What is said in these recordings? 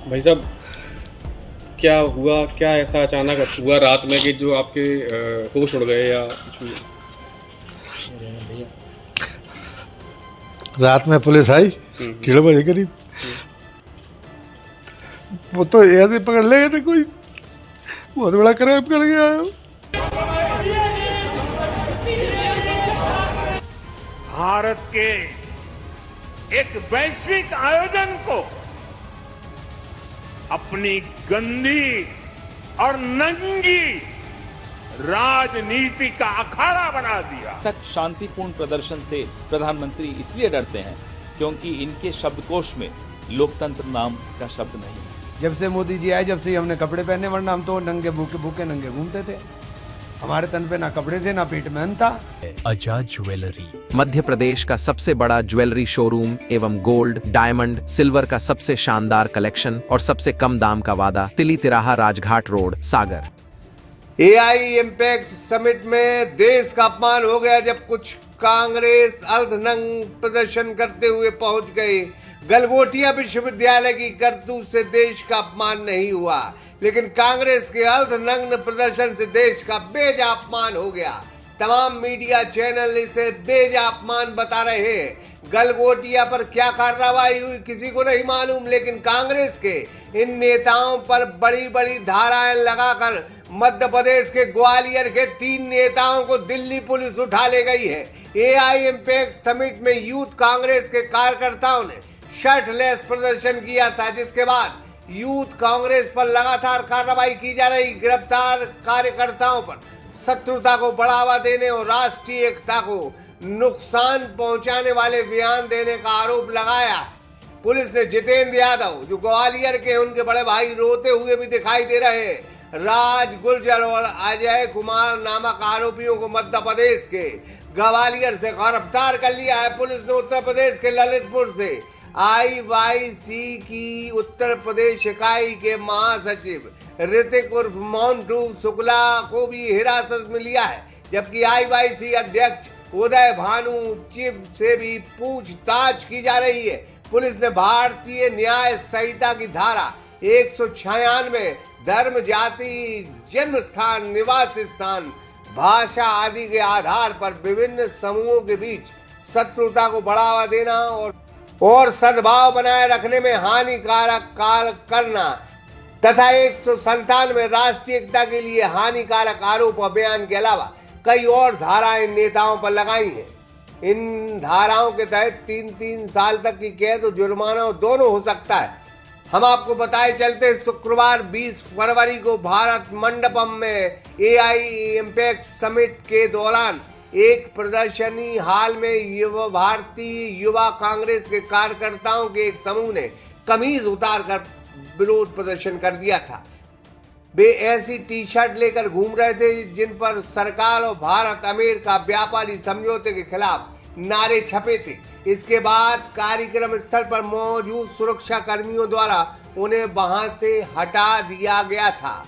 भाई साहब, क्या हुआ? क्या ऐसा अचानक हुआ रात में कि जो आपके होश उड़ गए या कुछ भी? रात में पुलिस आई हम्म, 1:30 बजे करीब। वो तो ऐसे पकड़ ले गए थे, कोई बहुत बड़ा क्राइम कर गया है। भारत के एक वैश्विक आयोजन को अपनी गंदी और नंगी राजनीति का अखाड़ा बना दिया। तक शांतिपूर्ण प्रदर्शन से प्रधानमंत्री इसलिए डरते हैं क्योंकि इनके शब्दकोश में लोकतंत्र नाम का शब्द नहीं है। जब से मोदी जी आए, जब से हमने कपड़े पहने, वरना हम तो नंगे भूखे नंगे घूमते थे। हमारे तन पे ना कपड़े थे, ना पेट में अन्न था। आजाद ज्वेलरी मध्य प्रदेश का सबसे बड़ा ज्वेलरी शोरूम एवं गोल्ड, डायमंड, सिल्वर का सबसे शानदार कलेक्शन और सबसे कम दाम का वादा, तिली तिराहा, राजघाट रोड, सागर। एआई इम्पैक्ट समिट में देश का अपमान हो गया जब कुछ कांग्रेस अर्धनग्न प्रदर्शन करते हुए पहुंच गए। गलगोटिया विश्वविद्यालय की करतूत से देश का अपमान नहीं हुआ, लेकिन कांग्रेस के अर्धनग्न प्रदर्शन से देश का बेजा अपमान हो गया। तमाम मीडिया चैनल इसे बेजा अपमान बता रहे हैं। गलगोटिया पर क्या कार्रवाई हुई किसी को नहीं मालूम, लेकिन कांग्रेस के इन नेताओं पर बड़ी बड़ी धाराएं लगाकर मध्य प्रदेश के ग्वालियर के 3 नेताओं को दिल्ली पुलिस उठा ले गई है। एआई इम्पैक्ट समिट में यूथ कांग्रेस के कार्यकर्ताओं ने शर्टलेस प्रदर्शन किया था, जिसके बाद यूथ कांग्रेस पर लगातार कार्रवाई की जा रही। गिरफ्तार कार्यकर्ताओं पर शत्रुता को बढ़ावा देने और राष्ट्रीय एकता को नुकसान पहुंचाने वाले बयान देने का आरोप लगाया। पुलिस ने जितेंद्र यादव, जो ग्वालियर के, उनके बड़े भाई रोते हुए भी दिखाई दे रहे हैं, राज गुर्जर और अजय कुमार नामक आरोपियों को मध्य प्रदेश के ग्वालियर से गिरफ्तार कर लिया है। पुलिस ने उत्तर प्रदेश के ललितपुर से आईवाईसी की उत्तर प्रदेश इकाई के महासचिव ऋतिक उर्फ मोन्टू शुक्ला को भी हिरासत में लिया है, जबकि आईवाईसी अध्यक्ष उदय भानु चिब से भी पूछताछ की जा रही है। पुलिस ने भारतीय न्याय संहिता की धारा 196 धर्म, जाति, जन्म स्थान, निवास स्थान, भाषा आदि के आधार पर विभिन्न समूहों के बीच शत्रुता को बढ़ावा देना और सद्भाव बनाए रखने में हानिकारक कार्य करना तथा 197 राष्ट्रीय एकता के लिए हानिकारक आरोप और बयान के अलावा कई और धाराएं नेताओं पर लगाई हैं। इन धाराओं के तहत 3-3 साल तक की कैद और जुर्माना दोनों हो सकता है। हम आपको बताए चलते, शुक्रवार 20 फरवरी को भारत मंडपम में एआई इम्पैक्ट समिट के दौरान एक प्रदर्शनी हाल में भारतीय युवा कांग्रेस के कार्यकर्ताओं के एक समूह ने कमीज उतारकर विरोध प्रदर्शन कर दिया था। वे ऐसी टी शर्ट लेकर घूम रहे थे जिन पर सरकार और भारत अमेरिका व्यापारी समझौते के खिलाफ नारे छपे थे। इसके बाद कार्यक्रम स्थल पर मौजूद सुरक्षा कर्मियों द्वारा उन्हें वहां से हटा दिया गया था।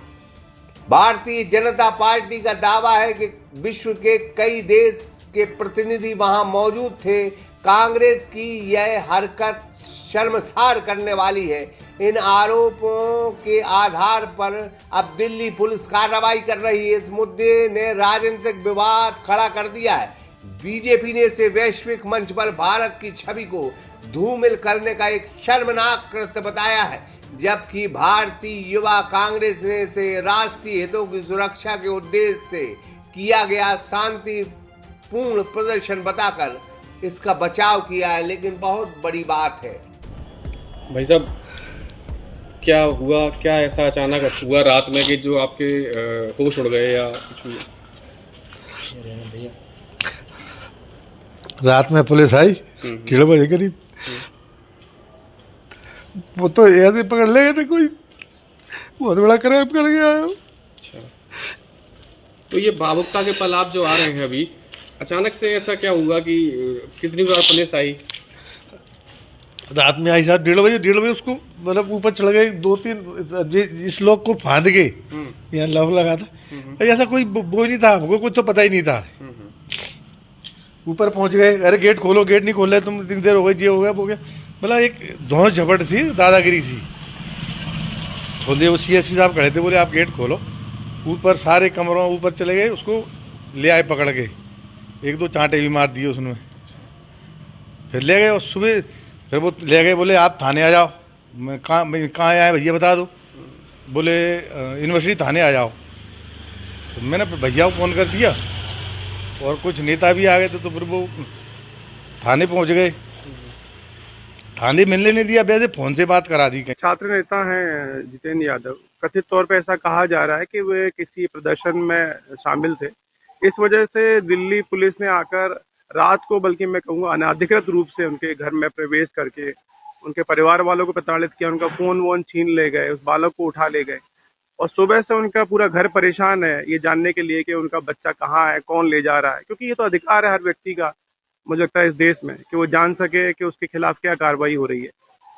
भारतीय जनता पार्टी का दावा है कि विश्व के कई देश के प्रतिनिधि वहां मौजूद थे। कांग्रेस की यह हरकत शर्मसार करने वाली है। इन आरोपों के आधार पर अब दिल्ली पुलिस कार्रवाई कर रही है। इस मुद्दे ने राजनीतिक विवाद खड़ा कर दिया है। बीजेपी ने इसे वैश्विक मंच पर भारत की छवि को धूमिल करने का एक शर्मनाक कृत्य बताया है, जबकि भारतीय युवा कांग्रेस ने इसे राष्ट्रीय हितों की सुरक्षा के उद्देश्य से किया गया शांतिपूर्ण प्रदर्शन बताकर इसका बचाव किया है। लेकिन बहुत बड़ी बात है। भाई साहब, क्या हुआ? क्या ऐसा अचानक हुआ रात में कि जो आपके होश उड़ गए या कुछ भी? रात में पुलिस आई 1:30 बजे करीब। वो तो ऐसे पकड़ ले गए थे, कोई बहुत बड़ा क्राइम कर गया है। अच्छा, तो ये भावुकता के पल आप जो आ रहे हैं अभी, अचानक से ऐसा क्या हुआ कि कितनी बार पुलिस आई? रात में आई साहब 1:30 बजे उसको मतलब ऊपर चढ़ गए 2-3 इस लोग को फांद के यहाँ लव लगा था। ऐसा कोई वो नहीं था, हमको कुछ तो पता ही नहीं था। ऊपर पहुंच गए, अरे गेट खोलो, गेट नहीं खोल रहे तुम, इतनी देर हो गई, ये हो गया वो गया, मतलब एक धौस झपट सी दादागिरी सी। थोड़ी देर वो CSP साहब खड़े थे, बोले आप गेट खोलो। ऊपर सारे कमरों ऊपर चले गए, उसको ले आए पकड़ के, 1-2 चांटे भी मार दिए उसने। फिर ले गए और सुबह फिर वो ले गए, बोले आप थाने आ जाओ। मैं कहाँ आया भैया बता दो। बोले यूनिवर्सिटी थाने आ जाओ। तो मैंने भैया को फ़ोन कर दिया और कुछ नेता भी आ गए थे, तो फिर वो थाने पहुंच गए। थाने मिलने नहीं दिया, वैसे फ़ोन से बात करा दी। छात्र नेता हैं जितेंद्र यादव, कथित तौर पे ऐसा कहा जा रहा है कि वे किसी प्रदर्शन में शामिल थे, इस वजह से दिल्ली पुलिस ने आकर रात को, बल्कि मैं कहूँगा अनाधिकृत रूप से उनके घर में प्रवेश करके उनके परिवार वालों को प्रताड़ित किया, उनका फोन वोन छीन ले गए, उस बालक को उठा ले गए और सुबह से उनका पूरा घर परेशान है ये जानने के लिए कि उनका बच्चा कहाँ है, कौन ले जा रहा है, क्योंकि ये तो अधिकार है हर व्यक्ति का, मुझे लगता है इस देश में, कि वो जान सके कि उसके खिलाफ क्या कार्रवाई हो रही है।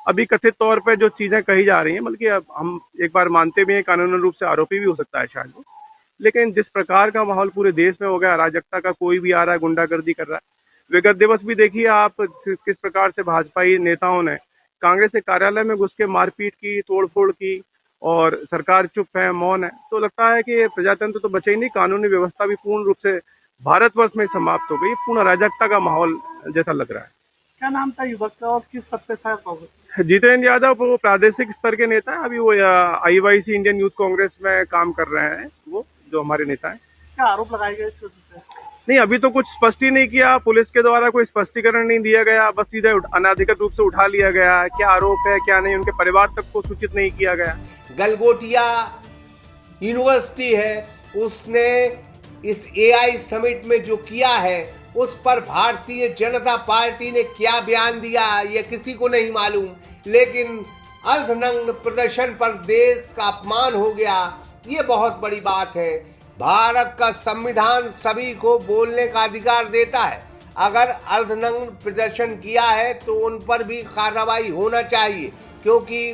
अभी कथित तौर पे जो चीजें कही जा रही हैं, बल्कि अब हम एक बार मानते भी हैं कानूनी रूप से आरोपी भी हो सकता है शायद वो, लेकिन जिस प्रकार का माहौल पूरे देश में हो गया, अराजकता का, कोई भी आ रहा है गुंडागर्दी कर रहा है। विगत दिवस भी देखिए आप किस प्रकार से भाजपाई नेताओं ने कांग्रेस के कार्यालय में घुस के मारपीट की, तोड़फोड़ की और सरकार चुप है, मौन है। तो लगता है कि प्रजातंत्र तो बचे ही नहीं, कानूनी व्यवस्था भी पूर्ण रूप से भारतवर्ष में समाप्त हो गई, पूर्ण अराजकता का माहौल जैसा लग रहा है। क्या नाम था युवक का और किस पद पे था? जितेंद्र यादव वो प्रादेशिक स्तर के नेता है, अभी वो IYC इंडियन यूथ कांग्रेस में काम कर रहे हैं, वो जो हमारे नेता है। क्या आरोप लगाए गए इस पे? नहीं, अभी तो कुछ स्पष्ट ही नहीं किया, पुलिस के द्वारा कोई स्पष्टीकरण नहीं दिया गया, बस सीधे अनाधिकृत रूप से उठा लिया गया। क्या आरोप है क्या नहीं, उनके परिवार तक को सूचित नहीं किया गया। गलगोटिया यूनिवर्सिटी है, उसने इस AI समिट में जो किया है उस पर भारतीय जनता पार्टी ने क्या बयान दिया ये किसी को नहीं मालूम, लेकिन अर्धनग्न प्रदर्शन पर देश का अपमान हो गया, ये बहुत बड़ी बात है। भारत का संविधान सभी को बोलने का अधिकार देता है, अगर अर्धनग्न प्रदर्शन किया है तो उन पर भी कार्रवाई होना चाहिए, क्योंकि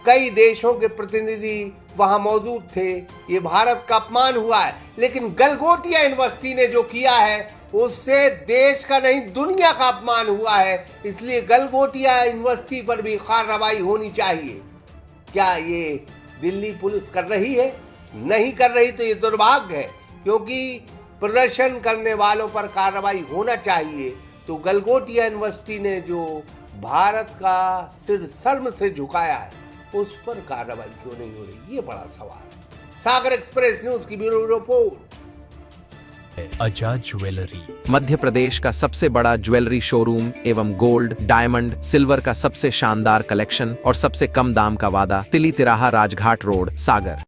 कई देशों के प्रतिनिधि वहां मौजूद थे। ये भारत का अपमान हुआ है, लेकिन गलगोटिया यूनिवर्सिटी ने जो किया है उससे देश का नहीं दुनिया का अपमान हुआ है, इसलिए गलगोटिया यूनिवर्सिटी पर भी कार्रवाई होनी चाहिए। क्या ये दिल्ली पुलिस कर रही है? नहीं कर रही तो ये दुर्भाग्य है, क्योंकि प्रदर्शन करने वालों पर कार्रवाई होना चाहिए। तो गलगोटिया यूनिवर्सिटी ने जो भारत का सिर शर्म से झुकाया है उस पर कार्रवाई क्यों नहीं हो रही, ये बड़ा सवाल है। सागर एक्सप्रेस न्यूज की ब्यूरो रिपोर्ट। आजाद ज्वेलरी मध्य प्रदेश का सबसे बड़ा ज्वेलरी शोरूम एवं गोल्ड, डायमंड, सिल्वर का सबसे शानदार कलेक्शन और सबसे कम दाम का वादा, तिली तिराहा राजघाट रोड, सागर।